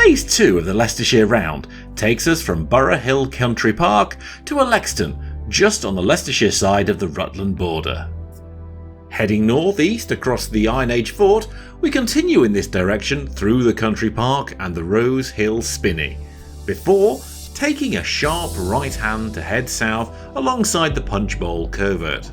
Phase 2 of the Leicestershire Round takes us from Burough Hill Country Park to Allexton, just on the Leicestershire side of the Rutland border. Heading north-east across the Iron Age fort, we continue in this direction through the country park and the Rose Hill Spiny, before taking a sharp right hand to head south alongside the Punch Bowl covert.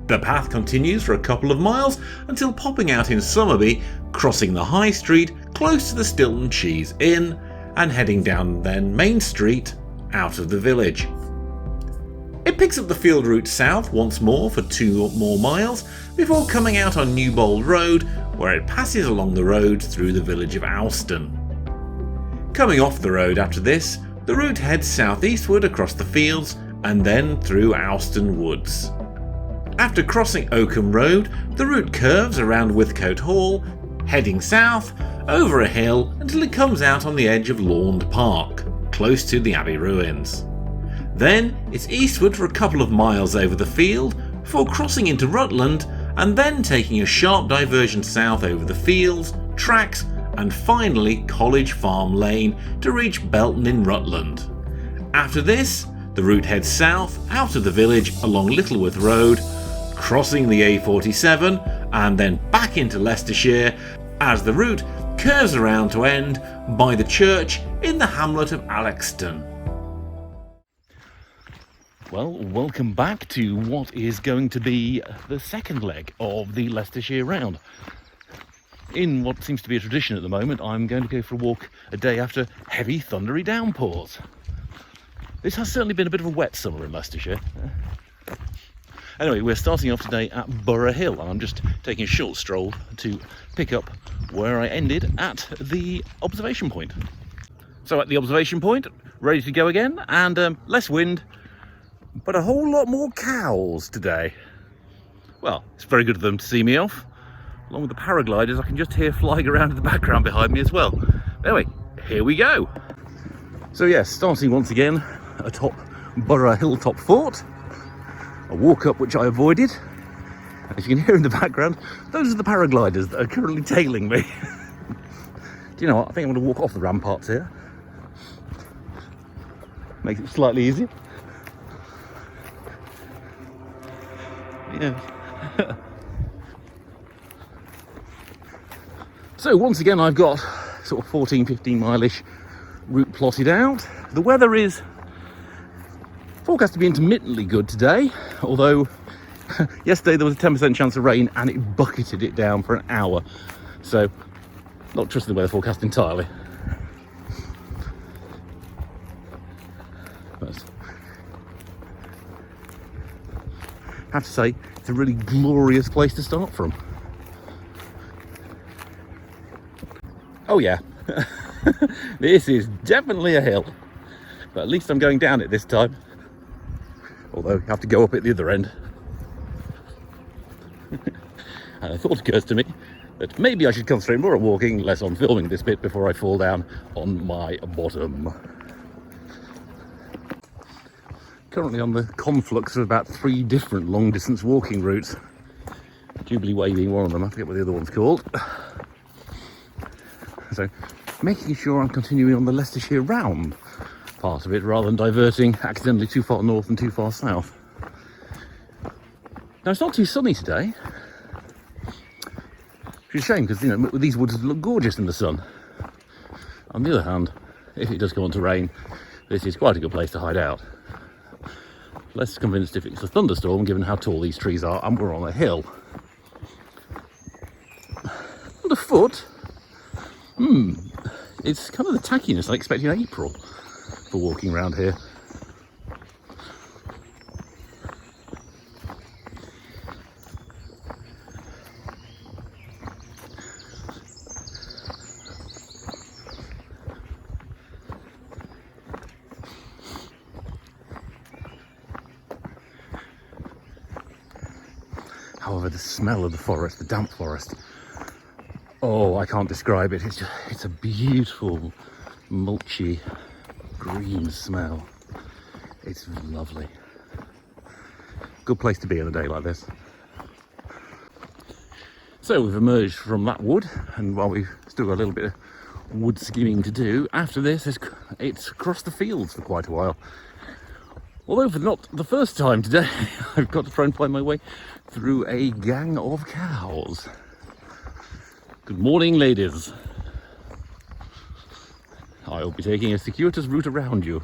The path continues for a couple of miles until popping out in Somerby, crossing the High Street close to the Stilton Cheese Inn, and heading down then Main Street out of the village. It picks up the field route south once more for 2 more miles before coming out on Newbold Road, where it passes along the road through the village of Owston. Coming off the road after this, the route heads southeastward across the fields and then through Owston Woods. After crossing Oakham Road, the route curves around Withcote Hall, heading south over a hill until it comes out on the edge of Launde Park, close to the Abbey ruins. Then it's eastward for a couple of miles over the field before crossing into Rutland and then taking a sharp diversion south over the fields, tracks and finally College Farm Lane to reach Belton-in-Rutland. After this, the route heads south out of the village along Littleworth Road, crossing the A47 and then back into Leicestershire as the route curves around to end by the church in the hamlet of Allexton. Well, welcome back to what is going to be the second leg of the Leicestershire Round. In what seems to be a tradition at the moment, I'm going to go for a walk a day after heavy thundery downpours. This has certainly been a bit of a wet summer in Leicestershire. Anyway, we're starting off today at Burough Hill, and I'm just taking a short stroll to pick up where I ended at the observation point. So at the observation point, ready to go again, and less wind, but a whole lot more cows today. Well, it's very good of them to see me off. Along with the paragliders, I can just hear flying around in the background behind me as well. Anyway, here we go. So yes, starting once again atop Burough Hilltop Fort. A walk up which I avoided. As you can hear in the background, those are the paragliders that are currently tailing me. Do you know what? I think I'm going to walk off the ramparts here. Makes it slightly easier. Yeah. So once again I've got sort of 14-15 mile-ish route plotted out. The weather is forecast to be intermittently good today, although yesterday there was a 10% chance of rain and it bucketed it down for an hour. So not trusting the weather forecast entirely. But I have to say, it's a really glorious place to start from. Oh yeah, this is definitely a hill, but at least I'm going down it this time. Although you have to go up at the other end. And a thought occurs to me that maybe I should concentrate more on walking, less on filming this bit before I fall down on my bottom. Currently on the conflux of about 3 different long distance walking routes. Jubilee Way being one of them, I forget what the other one's called. So making sure I'm continuing on the Leicestershire Round part of it rather than diverting accidentally too far north and too far south. Now it's not too sunny today, which is a shame because, you know, these woods look gorgeous in the sun. On the other hand, if it does come on to rain, this is quite a good place to hide out. Less convinced if it's a thunderstorm given how tall these trees are and we're on a hill. Underfoot, it's kind of the tackiness I expect in April for walking around here. However, the smell of the forest, the damp forest, oh, I can't describe it. It's a beautiful, mulchy, green smell. It's lovely. Good place to be on a day like this. So we've emerged from that wood, and while we've still got a little bit of wood skimming to do. After this, it's across the fields for quite a while. Although for not the first time today, I've got to try and find my way through a gang of cows. Good morning, ladies. I'll be taking a circuitous route around you.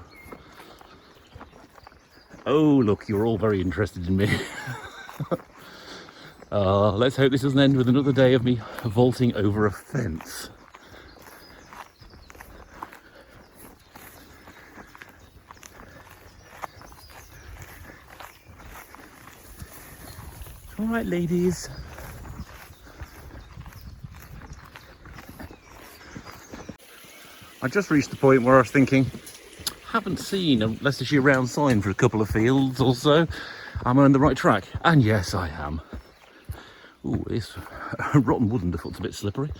Oh, look, you're all very interested in me. Let's hope this doesn't end with another day of me vaulting over a fence. All right, ladies. I just reached the point where I was thinking, haven't seen a Leicestershire Round sign for a couple of fields or so. Am I on the right track? And yes, I am. Ooh, this rotten wood underfoot's a bit slippery.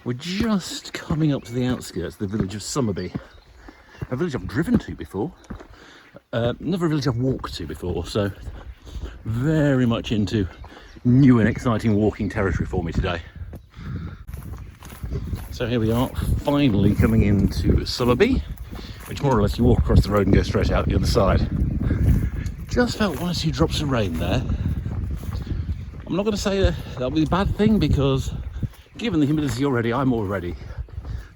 We're just coming up to the outskirts of the village of Somerby. A village I've driven to before. Never a village I've walked to before, so very much into new and exciting walking territory for me today. So here we are, finally coming into Somerby, which more or less you walk across the road and go straight out the other side. Just felt one or two drops of rain there. I'm not going to say that'll be a bad thing, because given the humidity already, I'm already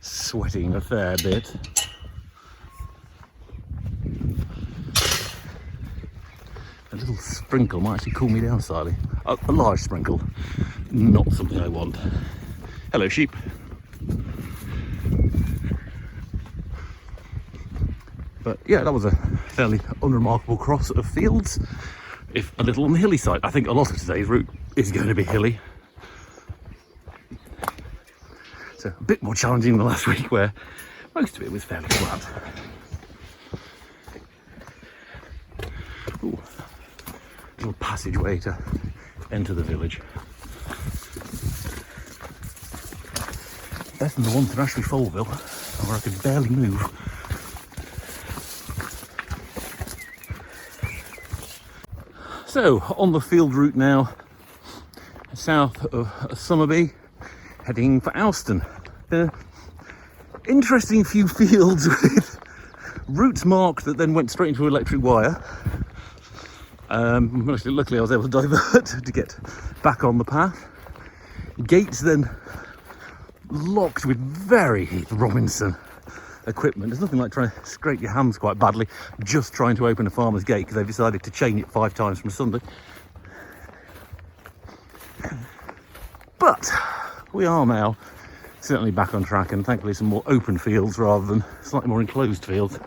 sweating a fair bit. A little sprinkle might actually cool me down slightly. A large sprinkle, not something I want. Hello, sheep. But yeah, that was a fairly unremarkable cross of fields, if a little on the hilly side. I think a lot of today's route is going to be hilly. So a bit more challenging than last week, where most of it was fairly flat. Ooh, little passageway to enter the village. Better than the one from Ashley Foleville, where I could barely move. So, on the field route now, south of Somerby, heading for Owston. Interesting few fields with routes marked that then went straight into electric wire. Luckily I was able to divert to get back on the path. Gates then locked with very Heath Robinson equipment. There's nothing like trying to scrape your hands quite badly just trying to open a farmer's gate, because they've decided to chain it 5 times from Sunday. But we are now certainly back on track, and thankfully some more open fields rather than slightly more enclosed fields.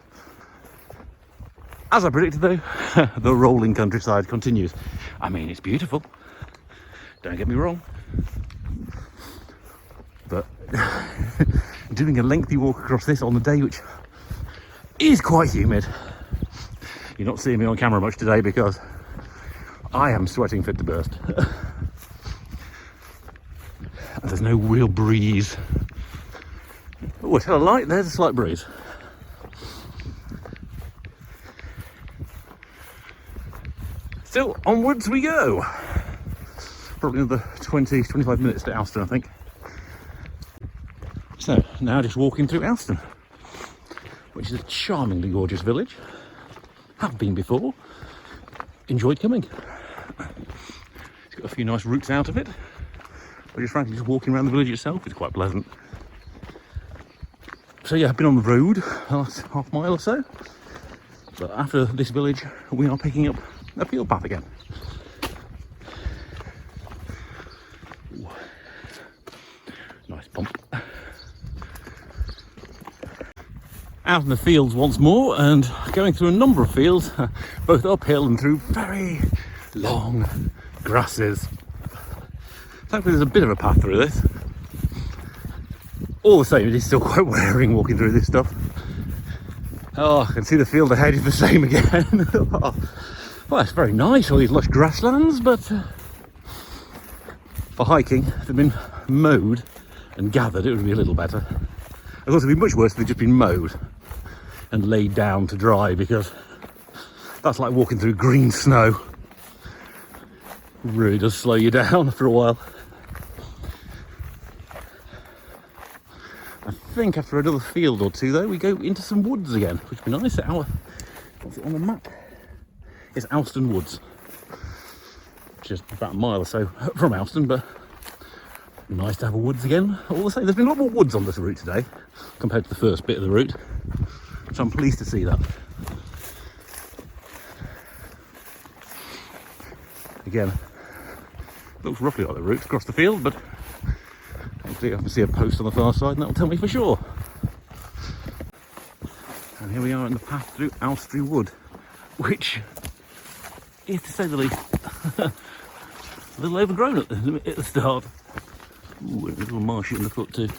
As I predicted though, the rolling countryside continues. I mean, it's beautiful, don't get me wrong, but doing a lengthy walk across this on a day which is quite humid. You're not seeing me on camera much today because I am sweating fit to burst. And there's no real breeze. Oh, I tell a light, there's a slight breeze. Still, onwards we go. Probably another 20-25 minutes to Owston, I think. So, now just walking through Owston, which is a charmingly gorgeous village. Have been before. Enjoyed coming. It's got a few nice routes out of it. But just frankly, just walking around the village itself is quite pleasant. So yeah, I've been on the road the last half mile or so. But after this village, we are picking up a field path again. Ooh. Nice pump. Out in the fields once more, and going through a number of fields, both uphill and through very long grasses. Thankfully there's a bit of a path through this. All the same, it is still quite wearing walking through this stuff. Oh, I can see the field ahead is the same again. Well, it's very nice, all these lush grasslands, but for hiking, if they'd been mowed and gathered, it would be a little better. Of course, it'd be much worse if they'd just been mowed and laid down to dry, because that's like walking through green snow. Really does slow you down for a while. think after another field or two, though, we go into some woods again, which would be nice. What's it on the map? It's Owston Woods, which is about a mile or so from Owston, but nice to have a woods again. All the same, there's been a lot more woods on this route today compared to the first bit of the route, so I'm pleased to see that. Again, looks roughly like the route across the field, but hopefully I can see a post on the far side and that'll tell me for sure. And here we are in the path through Owston Wood, which is, to say the least, a little overgrown at the start. Ooh, a little marshy underfoot too.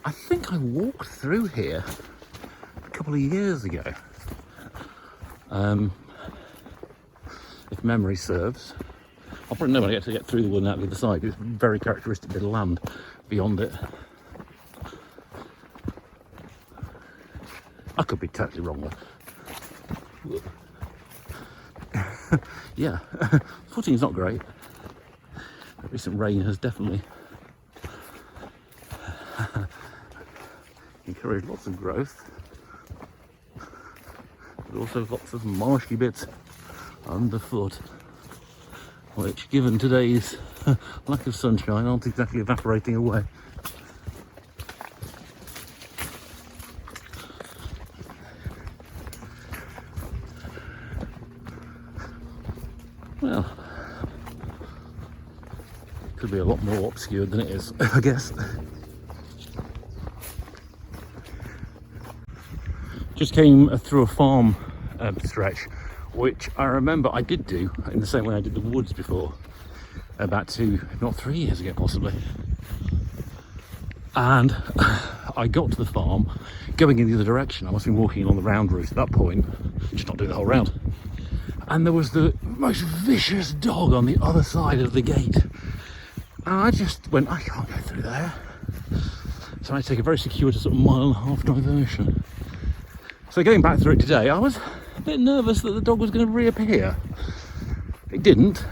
I think I walked through here a couple of years ago. If memory serves. I'll probably know when I get through the wood and out the other side. It's a very characteristic bit of land beyond it. I could be totally wrong though. Yeah, footing's not great. The recent rain has definitely encouraged lots of growth, but also lots of marshy bits underfoot, which, given today's lack of sunshine, aren't exactly evaporating away. Well, could be a lot more obscured than it is, I guess. Just came through a farm stretch, which I remember I did do in the same way I did the woods before, about 2, if not 3 years ago possibly. And I got to the farm going in the other direction. I must have been walking along the round route at that point, just not doing the whole round. And there was the most vicious dog on the other side of the gate. And I just went, I can't go through there. So I take a very circuitous sort of 1.5 mile diversion. So going back through it today, I was a bit nervous that the dog was going to reappear. It didn't.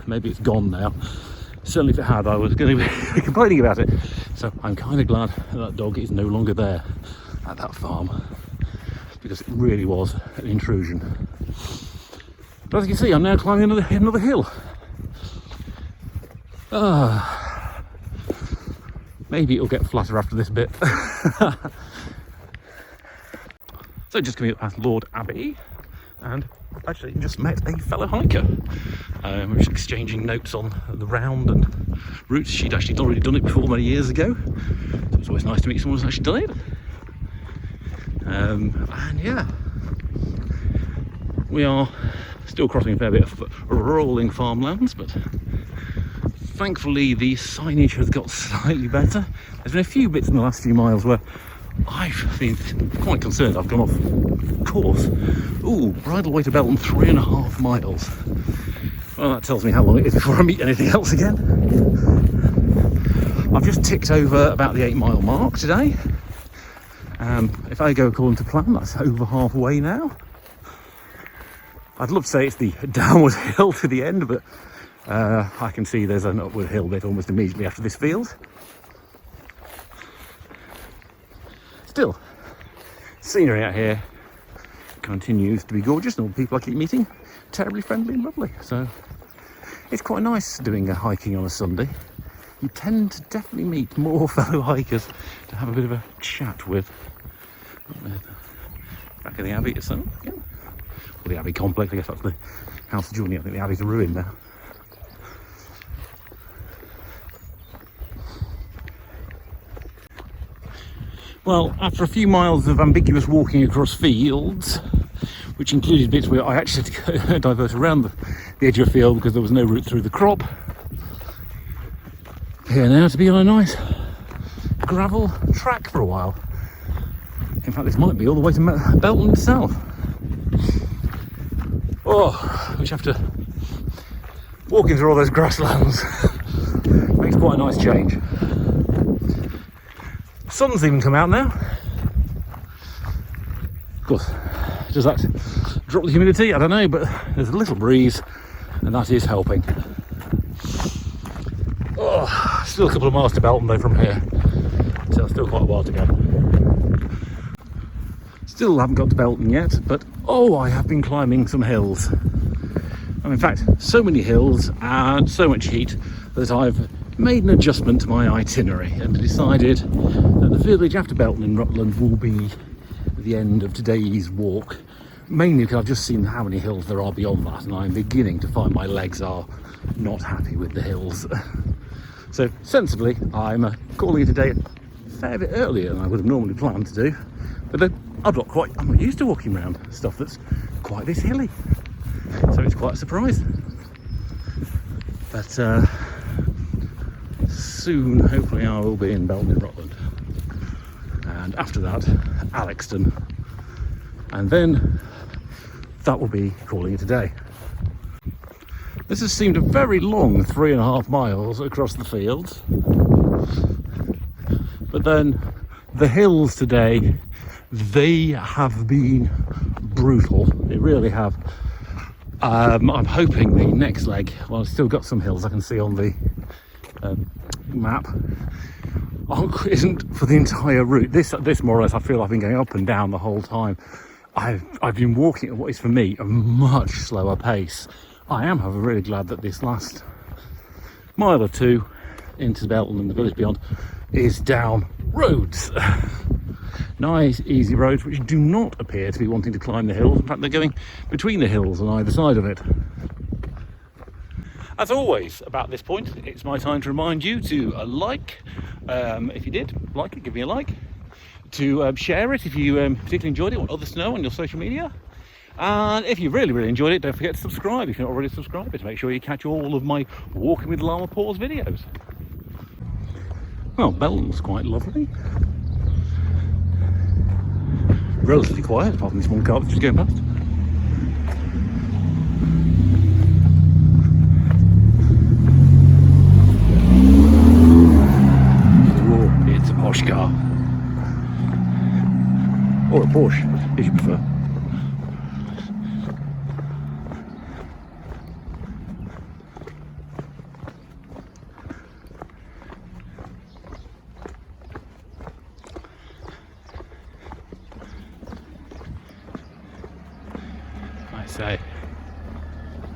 Maybe it's gone now. Certainly if it had, I was going to be complaining about it. So I'm kind of glad that dog is no longer there at that farm, because it really was an intrusion. But as you can see, I'm now climbing another hill. Maybe it'll get flatter after this bit. So just coming up past Launde Abbey, and actually just met a fellow hiker. We were just exchanging notes on the round and routes. She'd actually already done it before many years ago, so it's always nice to meet someone who's actually done it. And yeah, we are still crossing a fair bit of rolling farmlands, but thankfully the signage has got slightly better. There's been a few bits in the last few miles where I've been quite concerned I've gone off course. Ooh, bridle way to Belton, 3.5 miles. Well, that tells me how long it is before I meet anything else again. I've just ticked over about the 8-mile mark today. If I go according to plan, that's over halfway now. I'd love to say it's the downward hill to the end, but I can see there's an upward hill bit almost immediately after this field. Still, scenery out here continues to be gorgeous, and all the people I keep meeting terribly friendly and lovely. So it's quite nice doing a hiking on a Sunday. You tend to definitely meet more fellow hikers to have a bit of a chat with. Back in the Abbey itself, yeah. Well, the Abbey complex, I guess that's the house of Journey. I think the Abbey's a ruin now. Well, after a few miles of ambiguous walking across fields, which included bits where I actually had to divert around the edge of a field because there was no route through the crop, here now to be on a nice gravel track for a while. In fact, this might be all the way to Belton itself. Oh, which after walking through all those grasslands makes quite a nice change. Sun's even come out now. Of course, does that drop the humidity? I don't know, but there's a little breeze and that is helping. Oh, still a couple of miles to Belton though from here. so still quite a while to go. Still haven't got to Belton yet, but oh, I have been climbing some hills. And in fact, so many hills and so much heat that I've made an adjustment to my itinerary and decided that the village after Belton-in-Rutland will be the end of today's walk, mainly because I've just seen how many hills there are beyond that, and I'm beginning to find my legs are not happy with the hills. So sensibly, I'm calling it a day a fair bit earlier than I would have normally planned to do, but I'm not used to walking around stuff that's quite this hilly, so it's quite a surprise. But soon, hopefully, I will be in Belton-in-Rutland, and after that, Allexton, and then that will be calling it a day. This has seemed a very long 3.5 miles across the fields, but then the hills today, they have been brutal. They really have. I'm hoping the next leg, well, I've still got some hills I can see on the map, isn't for the entire route. This more or less, I feel I've been going up and down the whole time. I've been walking at what is for me a much slower pace. I am, however, really glad that this last mile or two into Belton and the village beyond is down roads. Nice, easy roads which do not appear to be wanting to climb the hills. In fact, they're going between the hills on either side of it. As always, about this point, it's my time to remind you to like. If you did like it, give me a like. To share it if you particularly enjoyed it, want others to know on your social media. And if you really enjoyed it, don't forget to subscribe if you're not already subscribed, to make sure you catch all of my Walking with Llama Paws videos. Well, Belton's quite lovely. Relatively quiet, apart from this one car that's just going past. Oh, it's a posh car. Or a Porsche, if you prefer. I say,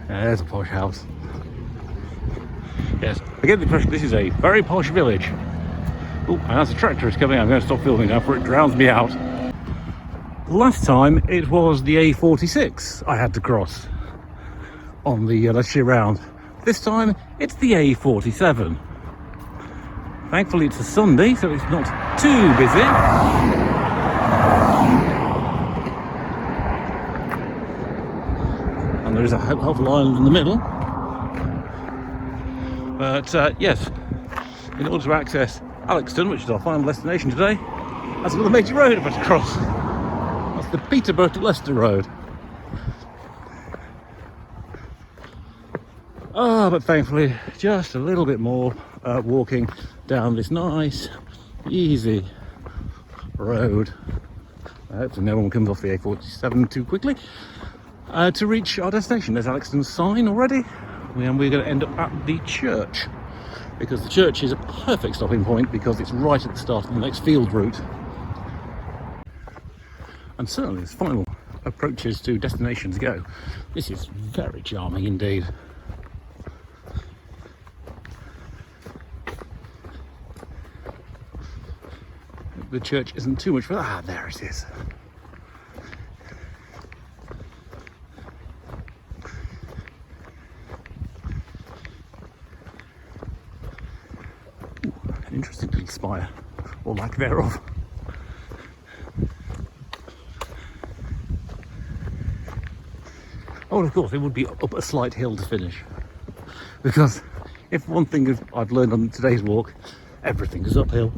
there's a posh house. Yes, I get the impression this is a very posh village. Oh, and as a tractor is coming, I'm going to stop filming now before it drowns me out. Last time it was the A46 I had to cross on the Leicestershire Round. This time it's the A47. Thankfully it's a Sunday, so it's not too busy. And there is a helpful island in the middle. But yes, in order to access Allexton, which is our final destination today, that's another major road I've had to cross. That's the Peterborough to Leicester road. But thankfully, just a little bit more walking down this nice, easy road. Hopefully no one comes off the A47 too quickly. To reach our destination. There's Allexton's sign already, and we're going to end up at the church, because the church is a perfect stopping point because it's right at the start of the next field route. And certainly as final approaches to destinations go, this is very charming indeed. The church isn't too much for that. There it is. Ooh, an interesting little spire, or lack thereof. Oh, and of course, it would be up a slight hill to finish. Because if one thing I've learned on today's walk, everything is uphill.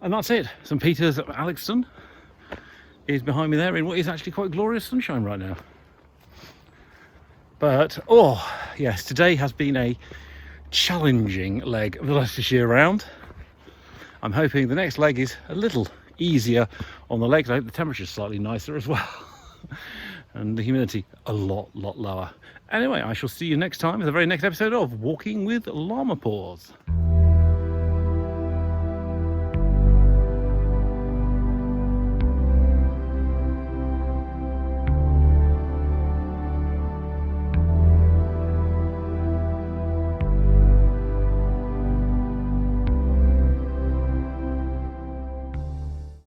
And that's it. St Peter's at Allexton is behind me there in what is actually quite glorious sunshine right now. But, oh, yes, today has been a challenging leg of the Leicestershire Round. I'm hoping the next leg is a little easier on the legs. I hope the temperature's slightly nicer as well. And the humidity a lot lower. Anyway, I shall see you next time in the very next episode of Walking with Llama Paws.